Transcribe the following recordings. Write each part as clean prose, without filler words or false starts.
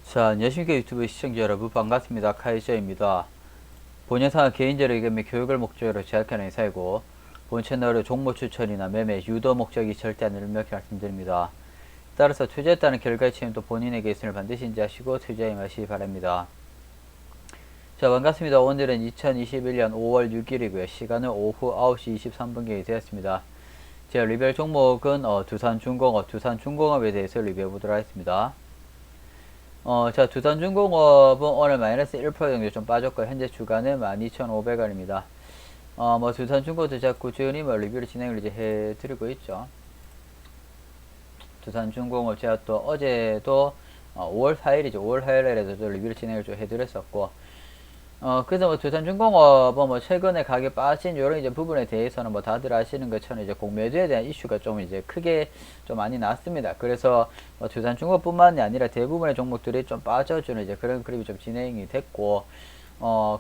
자, 안녕하십니까 유튜브 시청자 여러분 반갑습니다. 카이저입니다. 본 영상은 개인적으로 의견 및 교육을 목적으로 제작하는 회사이고 본 채널의 종목 추천이나 매매, 유도 목적이 절대 아니를 명확히 말씀드립니다. 따라서 투자했다는 결과의 책임도 본인에게 있음을 반드시 인지하시고 투자에 임하시기 바랍니다. 자, 반갑습니다. 오늘은 2021년 5월 6일이고요. 시간은 오후 9시 23분경이 되었습니다. 제가 리뷰할 종목은 두산중공업에 대해서 리뷰해 보도록 하겠습니다. 자, 두산중공업은 오늘 마이너스 1% 정도 좀 빠졌고, 현재 주가는 12,500원입니다. 두산중공업도 제가 꾸준히 리뷰를 진행을 이제 해드리고 있죠. 두산중공업 제가 또 어제도 5월 4일이죠. 5월 4일에도 리뷰를 진행을 좀 해드렸었고, 그래서 두산중공업은 최근에 가격 빠진 요런 이제 부분에 대해서는 다들 아시는 것처럼 이제 공매도에 대한 이슈가 좀 이제 크게 좀 많이 났습니다. 그래서 두산중공업뿐만이 아니라 대부분의 종목들이 좀 빠져주는 이제 그런 그림이 좀 진행이 됐고,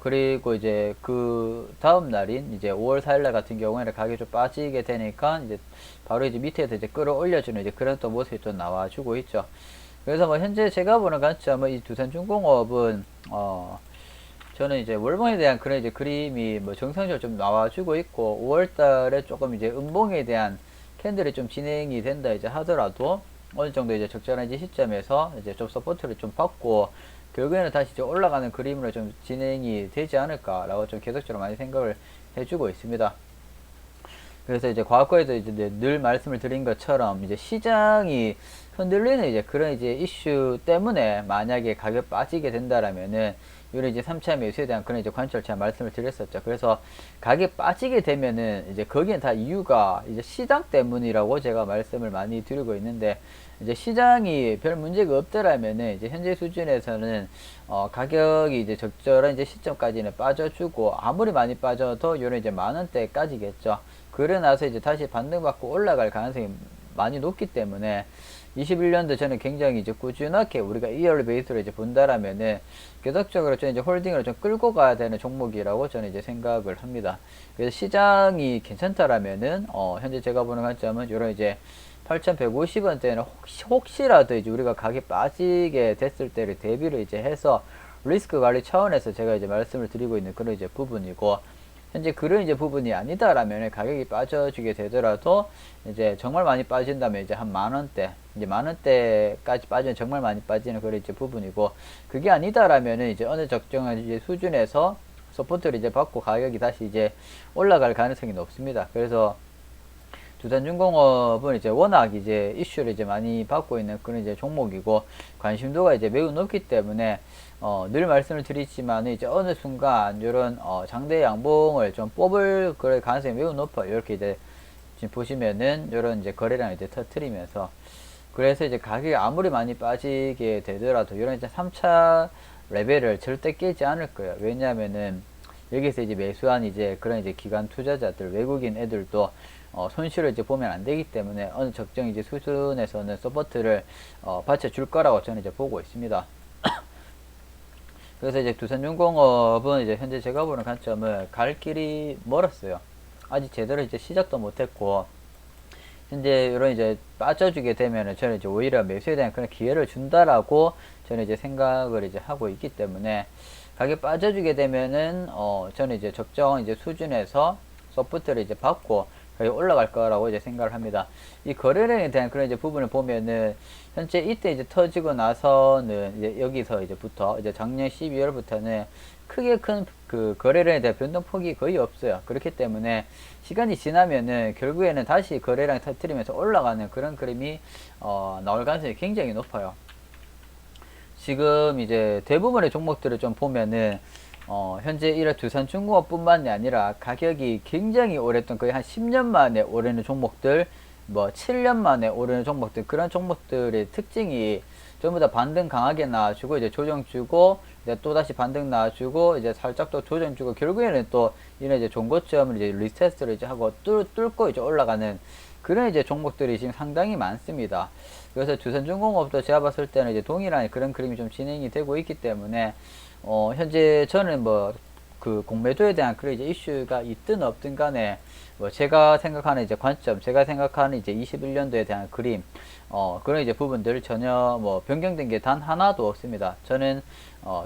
그리고 이제 그 다음 날인 이제 5월 4일날 같은 경우에는 가격이 좀 빠지게 되니까 이제 바로 이제 밑에서 이제 끌어올려주는 이제 그런 또 모습이 또 나와주고 있죠. 그래서 현재 제가 보는 관점은 이 두산중공업은 저는 이제 월봉에 대한 그런 이제 그림이 정상적으로 좀 나와주고 있고 5월달에 조금 이제 음봉에 대한 캔들이 좀 진행이 된다 이제 하더라도 어느 정도 이제 적절한 이제 시점에서 이제 좀 서포트를 좀 받고 결국에는 다시 이제 올라가는 그림으로 좀 진행이 되지 않을까라고 좀 계속적으로 많이 생각을 해주고 있습니다. 그래서 이제 과거에도 이제 늘 말씀을 드린 것처럼 이제 시장이 흔들리는 이제 그런 이제 이슈 때문에 만약에 가격 빠지게 된다라면은 이런 이제 3차 매수에 대한 그런 이제 관점을 제가 말씀을 드렸었죠. 그래서 가격 빠지게 되면은 이제 거기엔 다 이유가 이제 시장 때문이라고 제가 말씀을 많이 드리고 있는데 이제 시장이 별 문제가 없더라면은 이제 현재 수준에서는 가격이 이제 적절한 이제 시점까지는 빠져주고 아무리 많이 빠져도 이런 이제 만 원대까지겠죠. 그래 나서 이제 다시 반등받고 올라갈 가능성이 많이 높기 때문에 21년도 저는 굉장히 이제 꾸준하게 우리가 2월 베이스로 이제 본다라면은 계속적으로 좀 이제 홀딩을 좀 끌고 가야 되는 종목이라고 저는 이제 생각을 합니다. 그래서 시장이 괜찮다라면은 현재 제가 보는 관점은 이런 이제 8,150원대는 혹시라도 이제 우리가 가격이 빠지게 됐을 때를 대비를 이제 해서 리스크 관리 차원에서 제가 이제 말씀을 드리고 있는 그런 이제 부분이고 현재 그런 이제 부분이 아니다라면 가격이 빠져주게 되더라도 이제 정말 많이 빠진다면 이제 한 만원대 이제 만원대까지 빠지면 정말 많이 빠지는 그런 이제 부분이고 그게 아니다라면 이제 어느 적정한 이제 수준에서 서포트를 이제 받고 가격이 다시 이제 올라갈 가능성이 높습니다. 그래서 두산중공업은 이제 워낙 이제 이슈를 이제 많이 받고 있는 그런 이제 종목이고 관심도가 이제 매우 높기 때문에 늘 말씀을 드리지만 이제 어느 순간 이런 장대 양봉을 좀 뽑을 그럴 가능성이 매우 높아요. 이렇게 이제 지금 보시면은 이런 이제 거래량 이제 터트리면서 그래서 이제 가격이 아무리 많이 빠지게 되더라도 이런 이제 3차 레벨을 절대 깨지 않을 거예요. 왜냐하면은 여기서 이제 매수한 이제 그런 이제 기관 투자자들 외국인 애들도 손실을 이제 보면 안 되기 때문에 어느 적정 이제 수준에서는 서포트를 받쳐줄 거라고 저는 이제 보고 있습니다. 그래서 이제 두산중공업은 이제 현재 제가 보는 관점은 갈 길이 멀었어요. 아직 제대로 이제 시작도 못했고 현재 이런 이제 빠져주게 되면은 저는 이제 오히려 매수에 대한 그런 기회를 준다라고 저는 이제 생각을 이제 하고 있기 때문에 가격 빠져주게 되면은 저는 이제 적정 이제 수준에서 서포트를 이제 받고 올라갈 거라고 이제 생각을 합니다. 이 거래량에 대한 그런 이제 부분을 보면은 현재 이때 이제 터지고 나서는 이제 여기서 이제부터 이제 작년 12월부터는 크게 큰 그 거래량에 대한 변동폭이 거의 없어요. 그렇기 때문에 시간이 지나면은 결국에는 다시 거래량 터트리면서 올라가는 그런 그림이 나올 가능성이 굉장히 높아요. 지금 이제 대부분의 종목들을 좀 보면은 현재 이런 두산중공업뿐만이 아니라 가격이 굉장히 오랬던 거의 한 10년 만에 오르는 종목들 7년 만에 오르는 종목들 그런 종목들의 특징이 전부 다 반등 강하게 나와주고 이제 조정 주고 이제 또 다시 반등 나와주고 이제 살짝 또 조정 주고 결국에는 또 이런 이제 종고점을 이제 리테스트를 이제 하고 뚫고 이제 올라가는 그런 이제 종목들이 지금 상당히 많습니다. 그래서 두산중공업도 제가 봤을 때는 이제 동일한 그런 그림이 좀 진행이 되고 있기 때문에 현재 저는 그 공매도에 대한 그런 이제 이슈가 있든 없든 간에 뭐 제가 생각하는 이제 관점, 제가 생각하는 이제 21년도에 대한 그림, 그런 이제 부분들 전혀 뭐 변경된 게 단 하나도 없습니다. 저는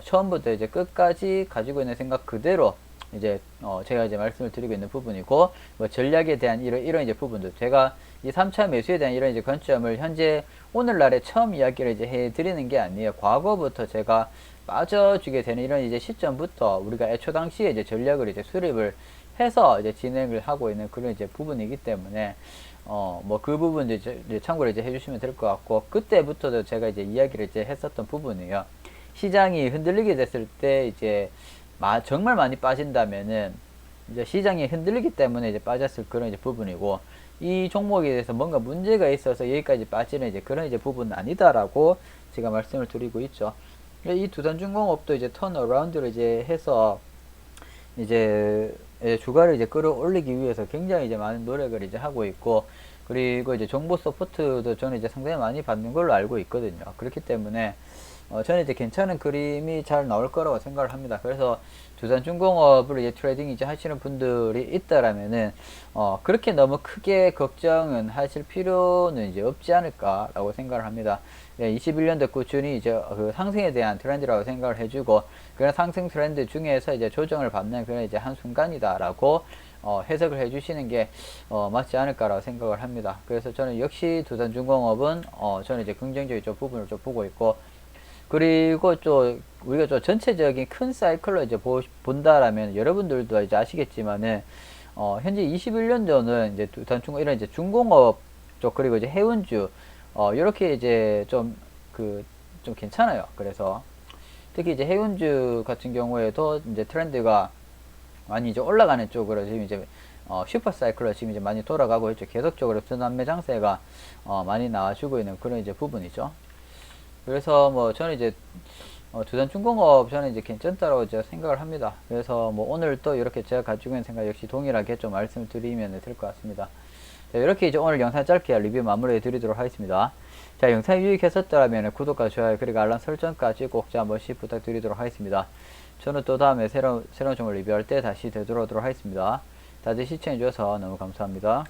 처음부터 이제 끝까지 가지고 있는 생각 그대로 이제 제가 이제 말씀을 드리고 있는 부분이고, 뭐 전략에 대한 이런 이제 부분들, 제가 이 3차 매수에 대한 이런 이제 관점을 현재 오늘날에 처음 이야기를 이제 해 드리는 게 아니에요. 과거부터 제가 빠져주게 되는 이런 이제 시점부터 우리가 애초 당시에 이제 전략을 이제 수립을 해서 이제 진행을 하고 있는 그런 이제 부분이기 때문에 뭐 그 부분 이제 참고를 이제 해주시면 될 것 같고, 그때부터도 제가 이제 이야기를 이제 했었던 부분이에요. 시장이 흔들리게 됐을 때 이제 정말 많이 빠진다면은 이제 시장이 흔들리기 때문에 이제 빠졌을 그런 이제 부분이고, 이 종목에 대해서 뭔가 문제가 있어서 여기까지 빠지는 이제 그런 이제 부분은 아니다라고 제가 말씀을 드리고 있죠. 이 두산중공업도 이제 턴어라운드를 이제 해서 이제 주가를 이제 끌어올리기 위해서 굉장히 이제 많은 노력을 이제 하고 있고, 그리고 이제 정보 서포트도 저는 이제 상당히 많이 받는 걸로 알고 있거든요. 그렇기 때문에 저는 이제 괜찮은 그림이 잘 나올 거라고 생각을 합니다. 그래서 두산중공업을 이제 트레이딩 이제 하시는 분들이 있다라면은 그렇게 너무 크게 걱정은 하실 필요는 이제 없지 않을까라고 생각을 합니다. 21년도 꾸준히 이제 그 상승에 대한 트렌드라고 생각을 해주고, 그런 상승 트렌드 중에서 이제 조정을 받는 그런 이제 한 순간이다라고 해석을 해주시는 게 맞지 않을까라고 생각을 합니다. 그래서 저는 역시 두산중공업은 저는 이제 긍정적인 좀 부분을 좀 보고 있고, 그리고 좀 우리가 좀 전체적인 큰 사이클로 이제 본다라면 여러분들도 이제 아시겠지만은 현재 21년도는 이제 두산중공업 이런 이제 중공업 쪽, 그리고 이제 해운주 이렇게 이제 좀 좀 괜찮아요. 그래서 특히 이제 해운주 같은 경우에도 이제 트렌드가 많이 이제 올라가는 쪽으로 지금 이제 슈퍼 사이클로 지금 이제 많이 돌아가고 있죠. 계속적으로 순환매 장세가 많이 나와주고 있는 그런 이제 부분이죠. 그래서 뭐 저는 이제 두산중공업 저는 이제 괜찮다라고 제가 생각을 합니다. 그래서 뭐 오늘 또 이렇게 제가 가지고 있는 생각 역시 동일하게 좀 말씀드리면 될 것 같습니다. 자, 이렇게 이제 오늘 영상 짧게 리뷰 마무리 드리도록 하겠습니다. 자, 영상이 유익했었다면 구독과 좋아요 그리고 알람 설정까지 꼭 한 번씩 부탁드리도록 하겠습니다. 저는 또 다음에 새로운 종목 리뷰할 때 다시 되돌아오도록 하겠습니다. 다들 시청해주셔서 너무 감사합니다.